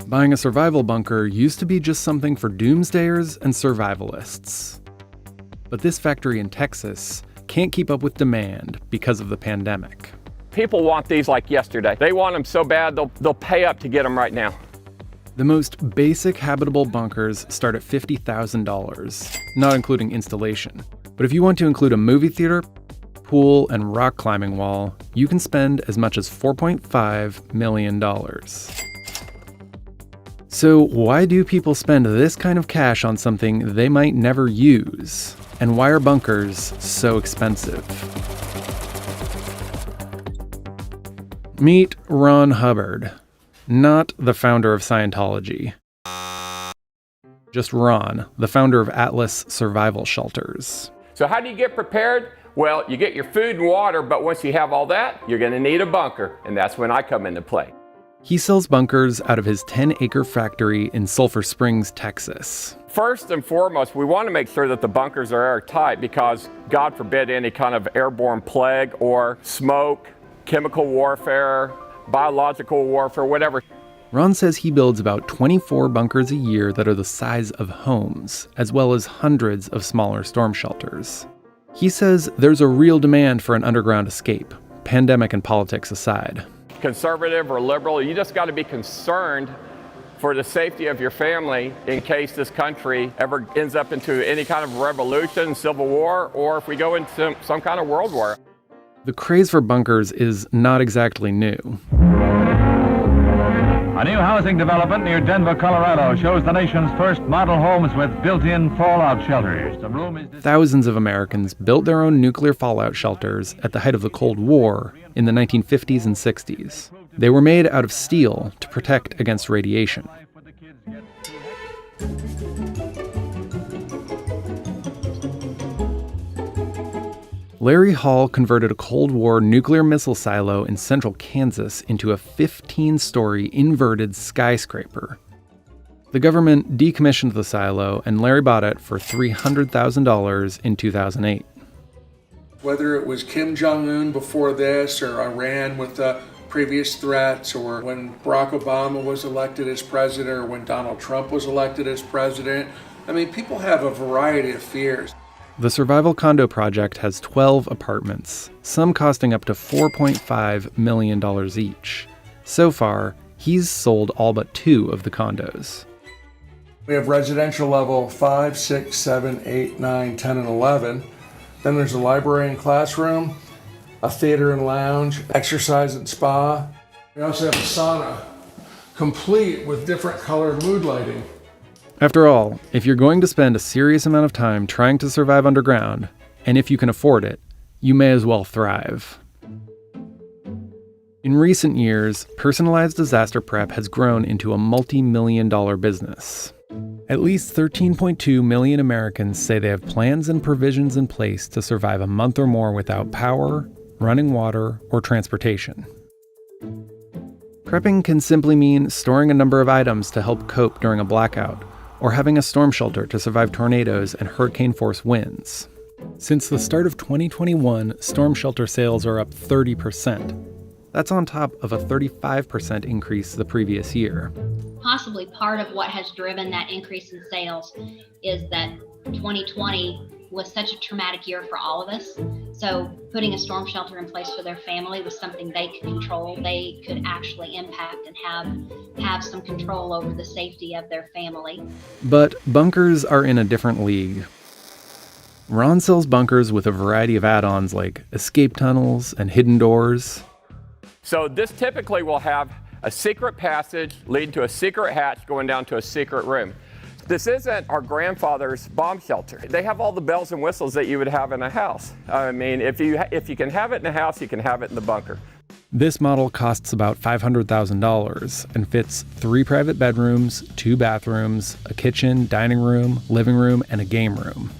Buying a survival bunker used to be just something for doomsdayers and survivalists. But this factory in Texas can't keep up with demand because of the pandemic. People want these like yesterday. They want them so bad they'll pay up to get them right now. The most basic habitable bunkers start at $50,000, not including installation. But if you want to include a movie theater, pool, and rock climbing wall, you can spend as much as $4.5 million. So why do people spend this kind of cash on something they might never use? And why are bunkers so expensive? Meet Ron Hubbard, not the founder of Scientology. Just Ron, the founder of Atlas Survival Shelters. So how do you get prepared? Well, you get your food and water, but once you have all that, you're going to need a bunker, and that's when I come into play. He sells bunkers out of his 10-acre factory in Sulphur Springs, Texas. First and foremost, we want to make sure that the bunkers are airtight because, God forbid, any kind of airborne plague or smoke, chemical warfare, biological warfare, whatever. Ron says he builds about 24 bunkers a year that are the size of homes, as well as hundreds of smaller storm shelters. He says there's a real demand for an underground escape, pandemic and politics aside. Conservative or liberal, you just got to be concerned for the safety of your family in case this country ever ends up into any kind of revolution, civil war, or if we go into some kind of world war. The craze for bunkers is not exactly new. A new housing development near Denver, Colorado shows the nation's first model homes with built-in fallout shelters. The room is Thousands of Americans built their own nuclear fallout shelters at the height of the Cold War in the 1950s and 60s. They were made out of steel to protect against radiation. Larry Hall converted a Cold War nuclear missile silo in central Kansas into a 15-story inverted skyscraper. The government decommissioned the silo, and Larry bought it for $300,000 in 2008. Whether it was Kim Jong-un before this, or Iran with the previous threats, or when Barack Obama was elected as president, or when Donald Trump was elected as president, I mean, people have a variety of fears. The Survival Condo Project has 12 apartments, some costing up to $4.5 million each. So far, he's sold all but 2 of the condos. We have residential level 5, 6, 7, 8, 9, 10, and 11. Then there's a library and classroom, a theater and lounge, exercise and spa. We also have a sauna, complete with different colored mood lighting. After all, if you're going to spend a serious amount of time trying to survive underground, and if you can afford it, you may as well thrive. In recent years, personalized disaster prep has grown into a multi-million-dollar business. At least 13.2 million Americans say they have plans and provisions in place to survive a month or more without power, running water, or transportation. Prepping can simply mean storing a number of items to help cope during a blackout, or having a storm shelter to survive tornadoes and hurricane-force winds. Since the start of 2021, storm shelter sales are up 30%. That's on top of a 35% increase the previous year. Possibly part of what has driven that increase in sales is that 2020 was such a traumatic year for all of us. So putting a storm shelter in place for their family was something they could control. They could actually impact and have some control over the safety of their family. But bunkers are in a different league. Ron sells bunkers with a variety of add-ons like escape tunnels and hidden doors. So this typically will have a secret passage leading to a secret hatch going down to a secret room. This isn't our grandfather's bomb shelter. They have all the bells and whistles that you would have in a house. I mean, if you can have it in a house, you can have it in the bunker. This model costs about $500,000 and fits 3 private bedrooms, 2 bathrooms, a kitchen, dining room, living room, and a game room.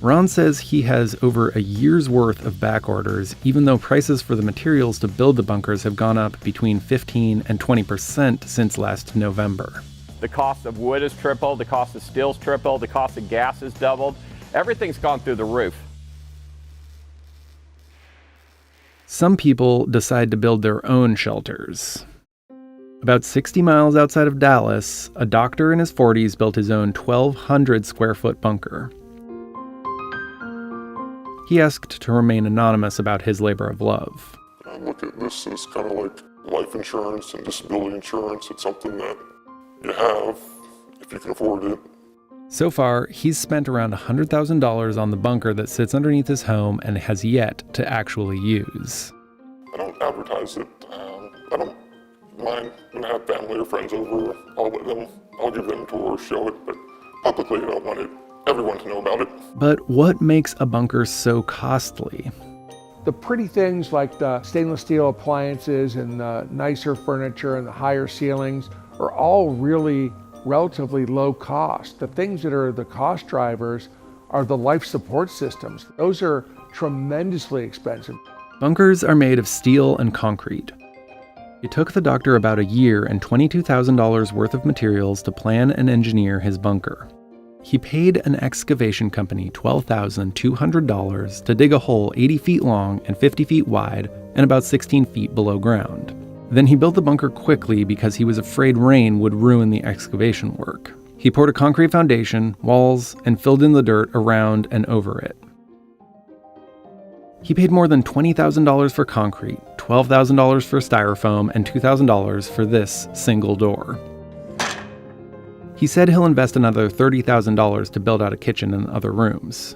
Ron says he has over a year's worth of back orders, even though prices for the materials to build the bunkers have gone up between 15 and 20% since last November. The cost of wood has tripled, the cost of steel's tripled, the cost of gas has doubled. Everything's gone through the roof. Some people decide to build their own shelters. About 60 miles outside of Dallas, a doctor in his 40s built his own 1,200 square foot bunker. He asked to remain anonymous about his labor of love. I look at this as kind of like life insurance and disability insurance. It's something that you have if you can afford it. So far, he's spent around $100,000 on the bunker that sits underneath his home and has yet to actually use. I don't advertise it. I don't mind when I have family or friends over. I'll give them a tour, show it, but publicly I don't want everyone to know about it. But what makes a bunker so costly? The pretty things like the stainless steel appliances and the nicer furniture and the higher ceilings are all really relatively low cost. The things that are the cost drivers are the life support systems. Those are tremendously expensive. Bunkers are made of steel and concrete. It took the doctor about a year and $22,000 worth of materials to plan and engineer his bunker. He paid an excavation company $12,200 to dig a hole 80 feet long and 50 feet wide and about 16 feet below ground. Then he built the bunker quickly because he was afraid rain would ruin the excavation work. He poured a concrete foundation, walls, and filled in the dirt around and over it. He paid more than $20,000 for concrete, $12,000 for styrofoam, and $2,000 for this single door. He said he'll invest another $30,000 to build out a kitchen and other rooms.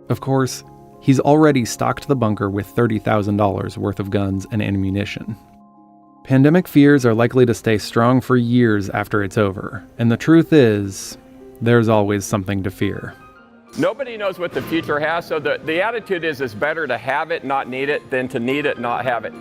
Of course, he's already stocked the bunker with $30,000 worth of guns and ammunition. Pandemic fears are likely to stay strong for years after it's over, and the truth is, there's always something to fear. Nobody knows what the future has, so the attitude is it's better to have it, not need it, than to need it, not have it.